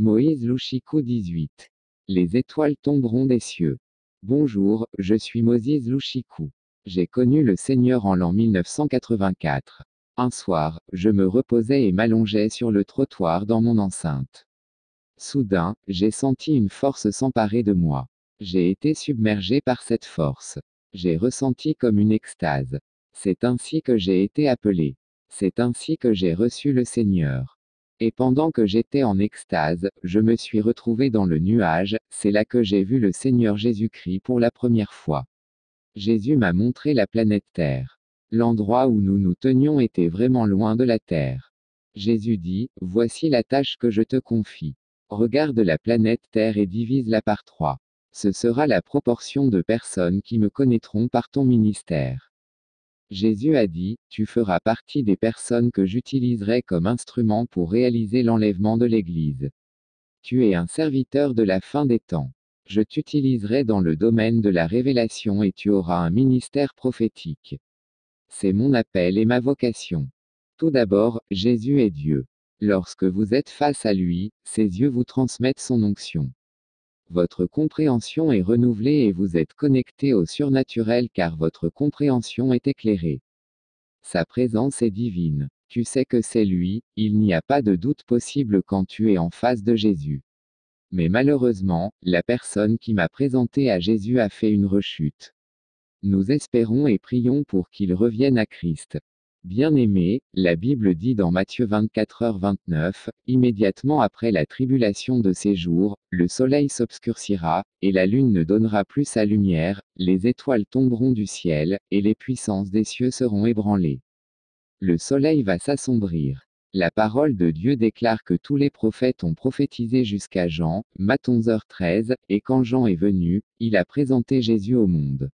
Moïse Louchikou 18. Les étoiles tomberont des cieux. Bonjour, je suis Moïse Louchikou. J'ai connu le Seigneur en l'an 1984. Un soir, je me reposais et m'allongeais sur le trottoir dans mon enceinte. Soudain, j'ai senti une force s'emparer de moi. J'ai été submergé par cette force. J'ai ressenti comme une extase. C'est ainsi que j'ai été appelé. C'est ainsi que j'ai reçu le Seigneur. Et pendant que j'étais en extase, je me suis retrouvé dans le nuage, c'est là que j'ai vu le Seigneur Jésus-Christ pour la première fois. Jésus m'a montré la planète Terre. L'endroit où nous nous tenions était vraiment loin de la Terre. Jésus dit, voici la tâche que je te confie. Regarde la planète Terre et divise-la par 3. Ce sera la proportion de personnes qui me connaîtront par ton ministère. Jésus a dit, tu feras partie des personnes que j'utiliserai comme instrument pour réaliser l'enlèvement de l'Église. Tu es un serviteur de la fin des temps. Je t'utiliserai dans le domaine de la révélation et tu auras un ministère prophétique. C'est mon appel et ma vocation. Tout d'abord, Jésus est Dieu. Lorsque vous êtes face à lui, ses yeux vous transmettent son onction. Votre compréhension est renouvelée et vous êtes connecté au surnaturel car votre compréhension est éclairée. Sa présence est divine. Tu sais que c'est lui, il n'y a pas de doute possible quand tu es en face de Jésus. Mais malheureusement, la personne qui m'a présenté à Jésus a fait une rechute. Nous espérons et prions pour qu'il revienne à Christ. Bien-aimé, la Bible dit dans Matthieu 24h29, immédiatement après la tribulation de ces jours, le soleil s'obscurcira, et la lune ne donnera plus sa lumière, les étoiles tomberont du ciel, et les puissances des cieux seront ébranlées. Le soleil va s'assombrir. La parole de Dieu déclare que tous les prophètes ont prophétisé jusqu'à Jean, Matt 11h13, et quand Jean est venu, il a présenté Jésus au monde.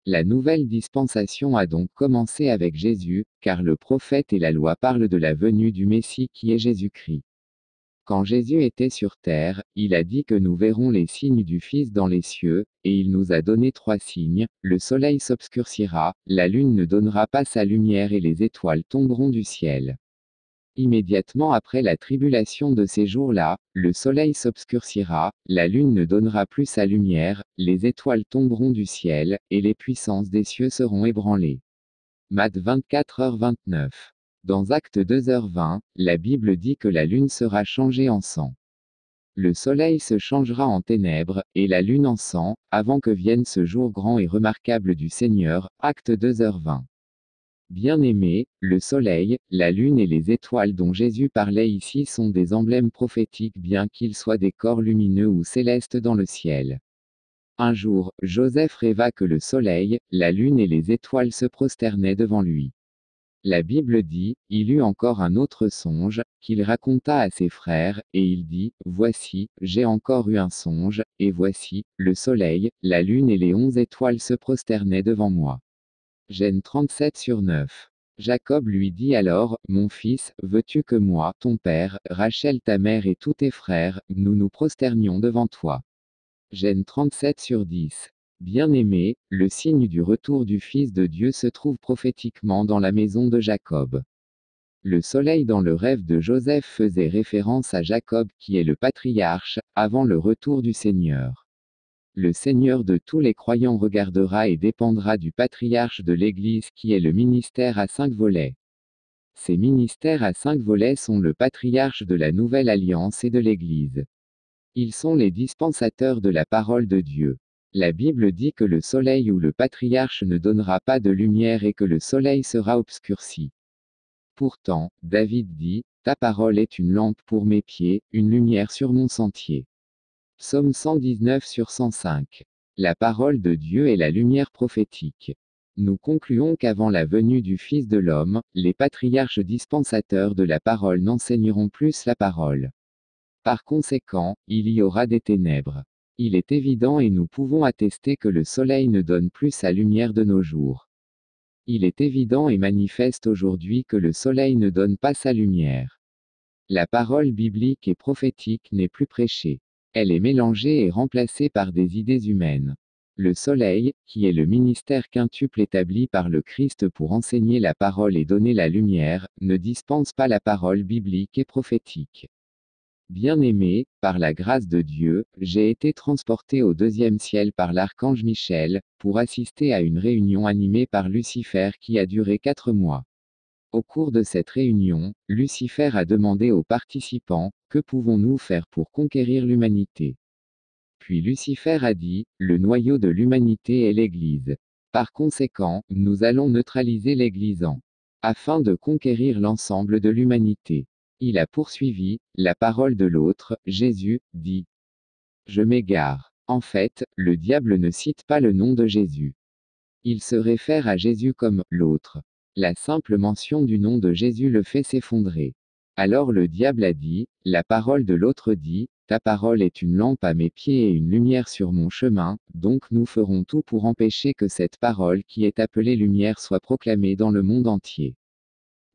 La nouvelle dispensation a donc commencé avec Jésus, car le prophète et la loi parlent de la venue du Messie qui est Jésus-Christ. Quand Jésus était sur terre, il a dit que nous verrons les signes du Fils dans les cieux, et il nous a donné 3 signes, le soleil s'obscurcira, la lune ne donnera pas sa lumière et les étoiles tomberont du ciel. Immédiatement après la tribulation de ces jours-là, le soleil s'obscurcira, la lune ne donnera plus sa lumière, les étoiles tomberont du ciel, et les puissances des cieux seront ébranlées. Matt 24h29. Dans Actes 2h20, la Bible dit que la lune sera changée en sang. Le soleil se changera en ténèbres, et la lune en sang, avant que vienne ce jour grand et remarquable du Seigneur. Actes 2h20. Bien-aimés, le soleil, la lune et les étoiles dont Jésus parlait ici sont des emblèmes prophétiques bien qu'ils soient des corps lumineux ou célestes dans le ciel. Un jour, Joseph rêva que le soleil, la lune et les étoiles se prosternaient devant lui. La Bible dit, il eut encore un autre songe, qu'il raconta à ses frères, et il dit, voici, j'ai encore eu un songe, et voici, le soleil, la lune et les 11 étoiles se prosternaient devant moi. Genèse 37/9. Jacob lui dit alors, mon fils, veux-tu que moi, ton père, Rachel ta mère et tous tes frères, nous nous prosternions devant toi? Genèse 37/10. Bien-aimé, le signe du retour du Fils de Dieu se trouve prophétiquement dans la maison de Jacob. Le soleil dans le rêve de Joseph faisait référence à Jacob qui est le patriarche, avant le retour du Seigneur. Le Seigneur de tous les croyants regardera et dépendra du patriarche de l'Église qui est le ministère à 5 volets. Ces ministères à 5 volets sont le patriarche de la Nouvelle Alliance et de l'Église. Ils sont les dispensateurs de la parole de Dieu. La Bible dit que le soleil ou le patriarche ne donnera pas de lumière et que le soleil sera obscurci. Pourtant, David dit, ta parole est une lampe pour mes pieds, une lumière sur mon sentier. Psaume 119/105. La parole de Dieu est la lumière prophétique. Nous concluons qu'avant la venue du Fils de l'homme, les patriarches dispensateurs de la parole n'enseigneront plus la parole. Par conséquent, il y aura des ténèbres. Il est évident et nous pouvons attester que le soleil ne donne plus sa lumière de nos jours. Il est évident et manifeste aujourd'hui que le soleil ne donne pas sa lumière. La parole biblique et prophétique n'est plus prêchée. Elle est mélangée et remplacée par des idées humaines. Le soleil, qui est le ministère quintuple établi par le Christ pour enseigner la parole et donner la lumière, ne dispense pas la parole biblique et prophétique. Bien-aimé, par la grâce de Dieu, j'ai été transporté au deuxième ciel par l'archange Michel, pour assister à une réunion animée par Lucifer qui a duré 4 mois. Au cours de cette réunion, Lucifer a demandé aux participants, que pouvons-nous faire pour conquérir l'humanité? Puis Lucifer a dit, le noyau de l'humanité est l'Église. Par conséquent, nous allons neutraliser l'Église afin de conquérir l'ensemble de l'humanité. Il a poursuivi, la parole de l'autre, Jésus, dit. Je m'égare. En fait, le diable ne cite pas le nom de Jésus. Il se réfère à Jésus comme l'autre. La simple mention du nom de Jésus le fait s'effondrer. Alors le diable a dit, la parole de l'autre dit, ta parole est une lampe à mes pieds et une lumière sur mon chemin, donc nous ferons tout pour empêcher que cette parole qui est appelée lumière soit proclamée dans le monde entier.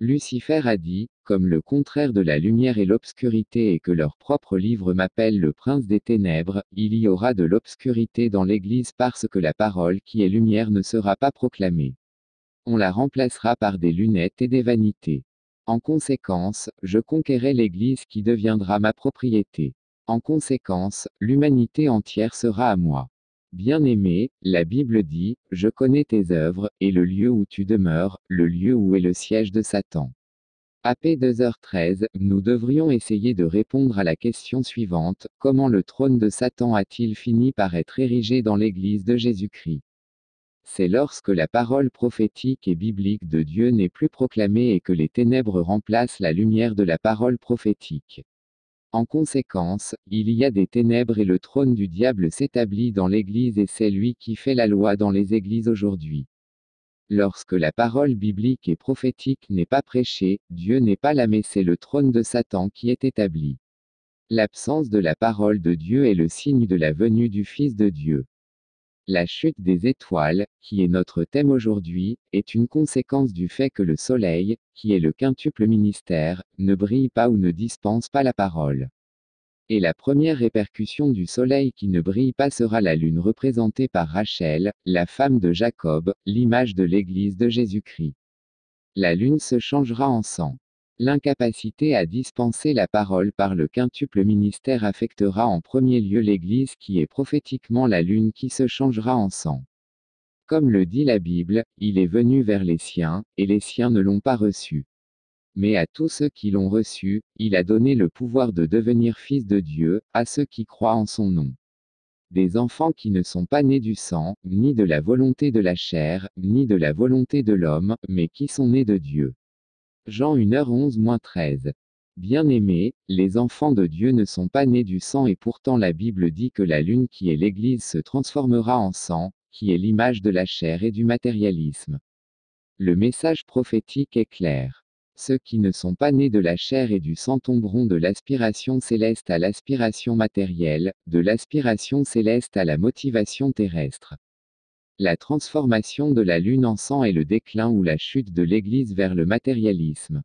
Lucifer a dit, comme le contraire de la lumière est l'obscurité et que leur propre livre m'appelle le prince des ténèbres, il y aura de l'obscurité dans l'Église parce que la parole qui est lumière ne sera pas proclamée. On la remplacera par des lunettes et des vanités. En conséquence, je conquérai l'Église qui deviendra ma propriété. En conséquence, l'humanité entière sera à moi. Bien-aimé, la Bible dit, je connais tes œuvres, et le lieu où tu demeures, le lieu où est le siège de Satan. AP 2h13, nous devrions essayer de répondre à la question suivante, comment le trône de Satan a-t-il fini par être érigé dans l'Église de Jésus-Christ? C'est lorsque la parole prophétique et biblique de Dieu n'est plus proclamée et que les ténèbres remplacent la lumière de la parole prophétique. En conséquence, il y a des ténèbres et le trône du diable s'établit dans l'Église et c'est lui qui fait la loi dans les églises aujourd'hui. Lorsque la parole biblique et prophétique n'est pas prêchée, Dieu n'est pas là mais c'est le trône de Satan qui est établi. L'absence de la parole de Dieu est le signe de la venue du Fils de Dieu. La chute des étoiles, qui est notre thème aujourd'hui, est une conséquence du fait que le soleil, qui est le quintuple ministère, ne brille pas ou ne dispense pas la parole. Et la première répercussion du soleil qui ne brille pas sera la lune représentée par Rachel, la femme de Jacob, l'image de l'Église de Jésus-Christ. La lune se changera en sang. L'incapacité à dispenser la parole par le quintuple ministère affectera en premier lieu l'Église qui est prophétiquement la lune qui se changera en sang. Comme le dit la Bible, il est venu vers les siens, et les siens ne l'ont pas reçu. Mais à tous ceux qui l'ont reçu, il a donné le pouvoir de devenir fils de Dieu, à ceux qui croient en son nom. Des enfants qui ne sont pas nés du sang, ni de la volonté de la chair, ni de la volonté de l'homme, mais qui sont nés de Dieu. Jean 1h11-13. Bien-aimés, les enfants de Dieu ne sont pas nés du sang et pourtant la Bible dit que la lune qui est l'Église se transformera en sang, qui est l'image de la chair et du matérialisme. Le message prophétique est clair. Ceux qui ne sont pas nés de la chair et du sang tomberont de l'aspiration céleste à l'aspiration matérielle, de l'aspiration céleste à la motivation terrestre. La transformation de la lune en sang est le déclin ou la chute de l'Église vers le matérialisme.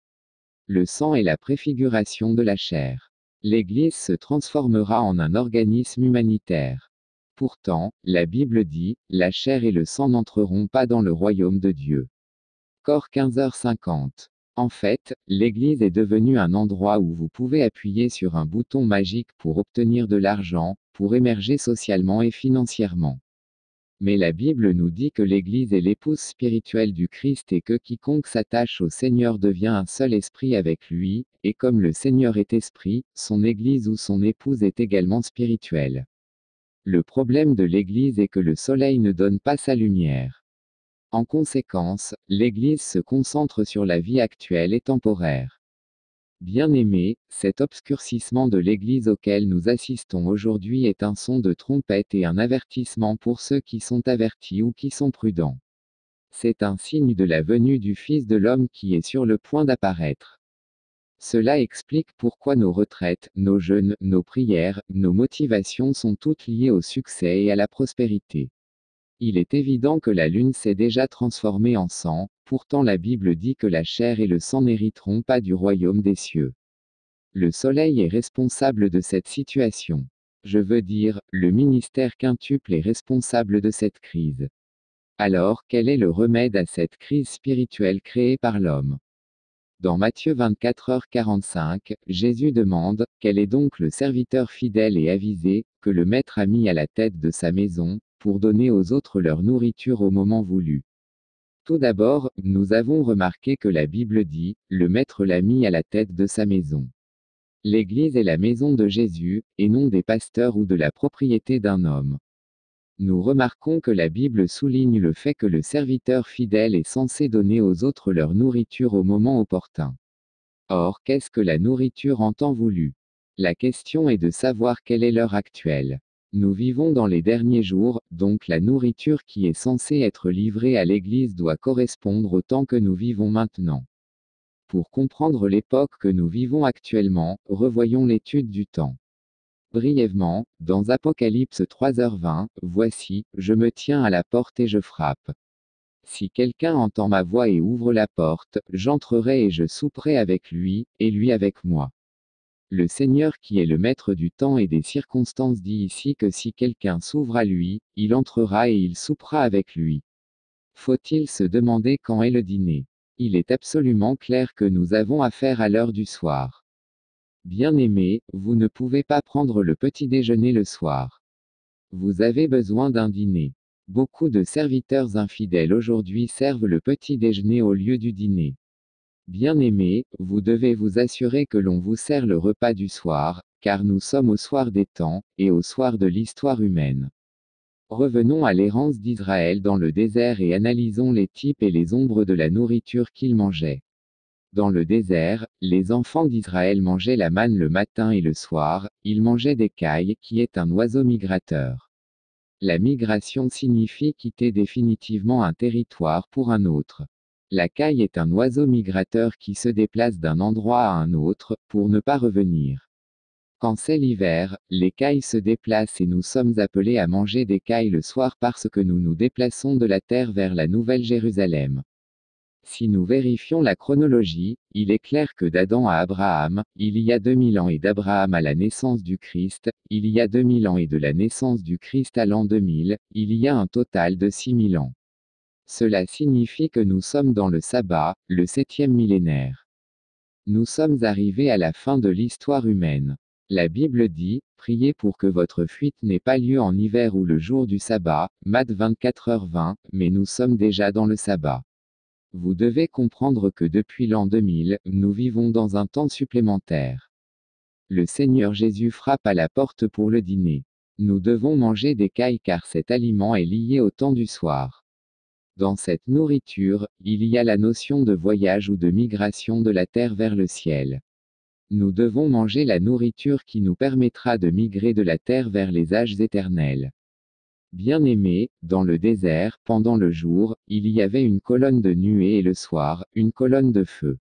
Le sang est la préfiguration de la chair. L'Église se transformera en un organisme humanitaire. Pourtant, la Bible dit, la chair et le sang n'entreront pas dans le royaume de Dieu. Corps 15h50. En fait, l'Église est devenue un endroit où vous pouvez appuyer sur un bouton magique pour obtenir de l'argent, pour émerger socialement et financièrement. Mais la Bible nous dit que l'Église est l'épouse spirituelle du Christ et que quiconque s'attache au Seigneur devient un seul esprit avec lui, et comme le Seigneur est esprit, son Église ou son épouse est également spirituelle. Le problème de l'Église est que le soleil ne donne pas sa lumière. En conséquence, l'Église se concentre sur la vie actuelle et temporaire. Bien-aimés, cet obscurcissement de l'Église auquel nous assistons aujourd'hui est un son de trompette et un avertissement pour ceux qui sont avertis ou qui sont prudents. C'est un signe de la venue du Fils de l'homme qui est sur le point d'apparaître. Cela explique pourquoi nos retraites, nos jeûnes, nos prières, nos motivations sont toutes liées au succès et à la prospérité. Il est évident que la lune s'est déjà transformée en sang, pourtant la Bible dit que la chair et le sang n'hériteront pas du royaume des cieux. Le soleil est responsable de cette situation. Je veux dire, le ministère quintuple est responsable de cette crise. Alors, quel est le remède à cette crise spirituelle créée par l'homme? Dans Matthieu 24h45, Jésus demande, quel est donc le serviteur fidèle et avisé, que le maître a mis à la tête de sa maison, pour donner aux autres leur nourriture au moment voulu. Tout d'abord, nous avons remarqué que la Bible dit, le maître l'a mis à la tête de sa maison. L'Église est la maison de Jésus, et non des pasteurs ou de la propriété d'un homme. Nous remarquons que la Bible souligne le fait que le serviteur fidèle est censé donner aux autres leur nourriture au moment opportun. Or, qu'est-ce que la nourriture en temps voulu? La question est de savoir quelle est l'heure actuelle. Nous vivons dans les derniers jours, donc la nourriture qui est censée être livrée à l'Église doit correspondre au temps que nous vivons maintenant. Pour comprendre l'époque que nous vivons actuellement, revoyons l'étude du temps. Brièvement, dans Apocalypse 3h20, voici, je me tiens à la porte et je frappe. Si quelqu'un entend ma voix et ouvre la porte, j'entrerai et je souperai avec lui, et lui avec moi. Le Seigneur qui est le maître du temps et des circonstances dit ici que si quelqu'un s'ouvre à lui, il entrera et il soupera avec lui. Faut-il se demander quand est le dîner? Il est absolument clair que nous avons affaire à l'heure du soir. Bien-aimés, vous ne pouvez pas prendre le petit déjeuner le soir. Vous avez besoin d'un dîner. Beaucoup de serviteurs infidèles aujourd'hui servent le petit déjeuner au lieu du dîner. Bien-aimés, vous devez vous assurer que l'on vous sert le repas du soir, car nous sommes au soir des temps, et au soir de l'histoire humaine. Revenons à l'errance d'Israël dans le désert et analysons les types et les ombres de la nourriture qu'ils mangeaient. Dans le désert, les enfants d'Israël mangeaient la manne le matin et le soir, ils mangeaient des cailles, qui est un oiseau migrateur. La migration signifie quitter définitivement un territoire pour un autre. La caille est un oiseau migrateur qui se déplace d'un endroit à un autre, pour ne pas revenir. Quand c'est l'hiver, les cailles se déplacent et nous sommes appelés à manger des cailles le soir parce que nous nous déplaçons de la terre vers la Nouvelle Jérusalem. Si nous vérifions la chronologie, il est clair que d'Adam à Abraham, il y a 2000 ans et d'Abraham à la naissance du Christ, il y a 2000 ans et de la naissance du Christ à l'an 2000, il y a un total de 6000 ans. Cela signifie que nous sommes dans le sabbat, le 7e millénaire. Nous sommes arrivés à la fin de l'histoire humaine. La Bible dit, priez pour que votre fuite n'ait pas lieu en hiver ou le jour du sabbat, Matthieu 24h20, mais nous sommes déjà dans le sabbat. Vous devez comprendre que depuis l'an 2000, nous vivons dans un temps supplémentaire. Le Seigneur Jésus frappe à la porte pour le dîner. Nous devons manger des cailles car cet aliment est lié au temps du soir. Dans cette nourriture, il y a la notion de voyage ou de migration de la terre vers le ciel. Nous devons manger la nourriture qui nous permettra de migrer de la terre vers les âges éternels. Bien-aimés, dans le désert, pendant le jour, il y avait une colonne de nuée et le soir, une colonne de feu.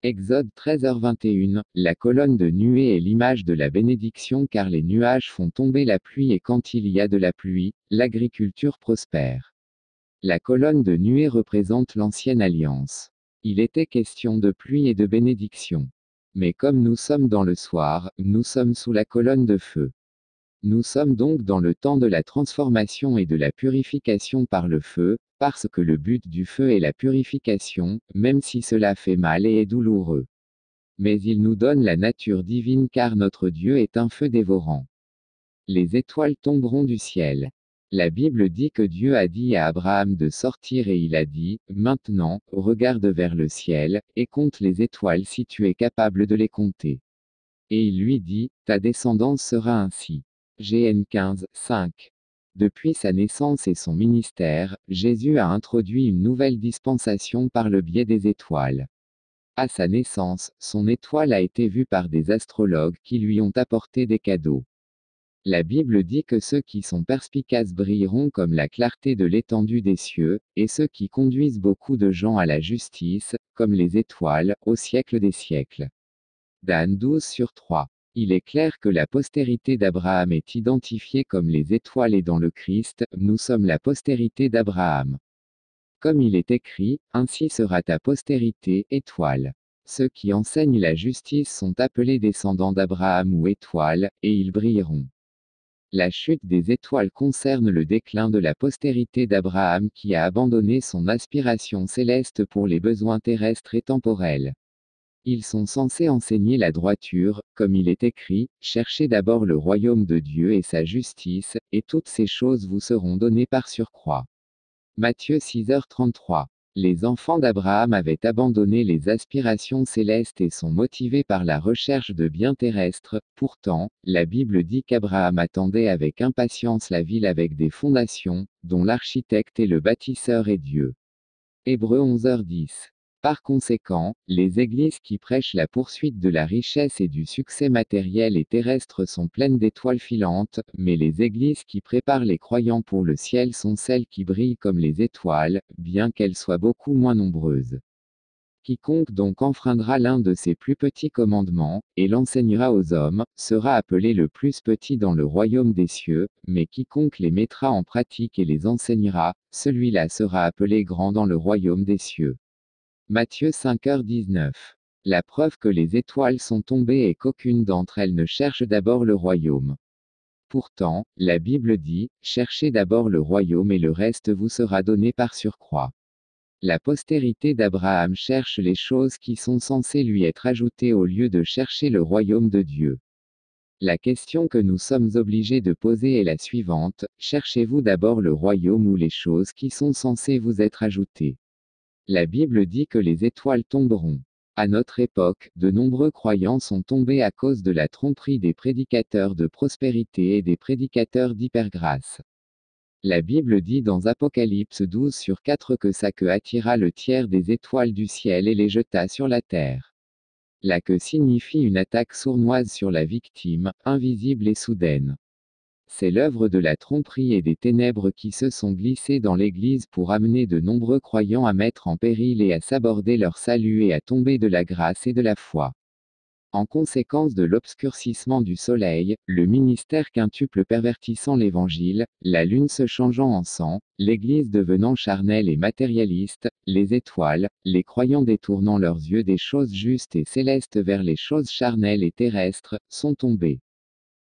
Exode 13h21, la colonne de nuée est l'image de la bénédiction car les nuages font tomber la pluie et quand il y a de la pluie, l'agriculture prospère. La colonne de nuée représente l'ancienne alliance. Il était question de pluie et de bénédiction. Mais comme nous sommes dans le soir, nous sommes sous la colonne de feu. Nous sommes donc dans le temps de la transformation et de la purification par le feu, parce que le but du feu est la purification, même si cela fait mal et est douloureux. Mais il nous donne la nature divine car notre Dieu est un feu dévorant. Les étoiles tomberont du ciel. La Bible dit que Dieu a dit à Abraham de sortir et il a dit, maintenant, regarde vers le ciel, et compte les étoiles si tu es capable de les compter. Et il lui dit, ta descendance sera ainsi. GN 15, 5. Depuis sa naissance et son ministère, Jésus a introduit une nouvelle dispensation par le biais des étoiles. À sa naissance, son étoile a été vue par des astrologues qui lui ont apporté des cadeaux. La Bible dit que ceux qui sont perspicaces brilleront comme la clarté de l'étendue des cieux, et ceux qui conduisent beaucoup de gens à la justice, comme les étoiles, au siècle des siècles. Dan 12/3. Il est clair que la postérité d'Abraham est identifiée comme les étoiles et dans le Christ, nous sommes la postérité d'Abraham. Comme il est écrit, ainsi sera ta postérité, étoile. Ceux qui enseignent la justice sont appelés descendants d'Abraham ou étoiles, et ils brilleront. La chute des étoiles concerne le déclin de la postérité d'Abraham qui a abandonné son aspiration céleste pour les besoins terrestres et temporels. Ils sont censés enseigner la droiture, comme il est écrit, cherchez d'abord le royaume de Dieu et sa justice, et toutes ces choses vous seront données par surcroît. Matthieu 6h33. Les enfants d'Abraham avaient abandonné les aspirations célestes et sont motivés par la recherche de biens terrestres. Pourtant, la Bible dit qu'Abraham attendait avec impatience la ville avec des fondations, dont l'architecte et le bâtisseur est Dieu. Hébreux 11h10. Par conséquent, les églises qui prêchent la poursuite de la richesse et du succès matériel et terrestre sont pleines d'étoiles filantes, mais les églises qui préparent les croyants pour le ciel sont celles qui brillent comme les étoiles, bien qu'elles soient beaucoup moins nombreuses. Quiconque donc enfreindra l'un de ces plus petits commandements, et l'enseignera aux hommes, sera appelé le plus petit dans le royaume des cieux, mais quiconque les mettra en pratique et les enseignera, celui-là sera appelé grand dans le royaume des cieux. Matthieu 5h19. La preuve que les étoiles sont tombées est qu'aucune d'entre elles ne cherche d'abord le royaume. Pourtant, la Bible dit, cherchez d'abord le royaume et le reste vous sera donné par surcroît. La postérité d'Abraham cherche les choses qui sont censées lui être ajoutées au lieu de chercher le royaume de Dieu. La question que nous sommes obligés de poser est la suivante, cherchez-vous d'abord le royaume ou les choses qui sont censées vous être ajoutées? La Bible dit que les étoiles tomberont. À notre époque, de nombreux croyants sont tombés à cause de la tromperie des prédicateurs de prospérité et des prédicateurs d'hypergrâce. La Bible dit dans Apocalypse 12/4 que sa queue attira le tiers des étoiles du ciel et les jeta sur la terre. La queue signifie une attaque sournoise sur la victime, invisible et soudaine. C'est l'œuvre de la tromperie et des ténèbres qui se sont glissées dans l'Église pour amener de nombreux croyants à mettre en péril et à s'aborder leur salut et à tomber de la grâce et de la foi. En conséquence de l'obscurcissement du soleil, le ministère quintuple pervertissant l'Évangile, la lune se changeant en sang, l'Église devenant charnelle et matérialiste, les étoiles, les croyants détournant leurs yeux des choses justes et célestes vers les choses charnelles et terrestres, sont tombés.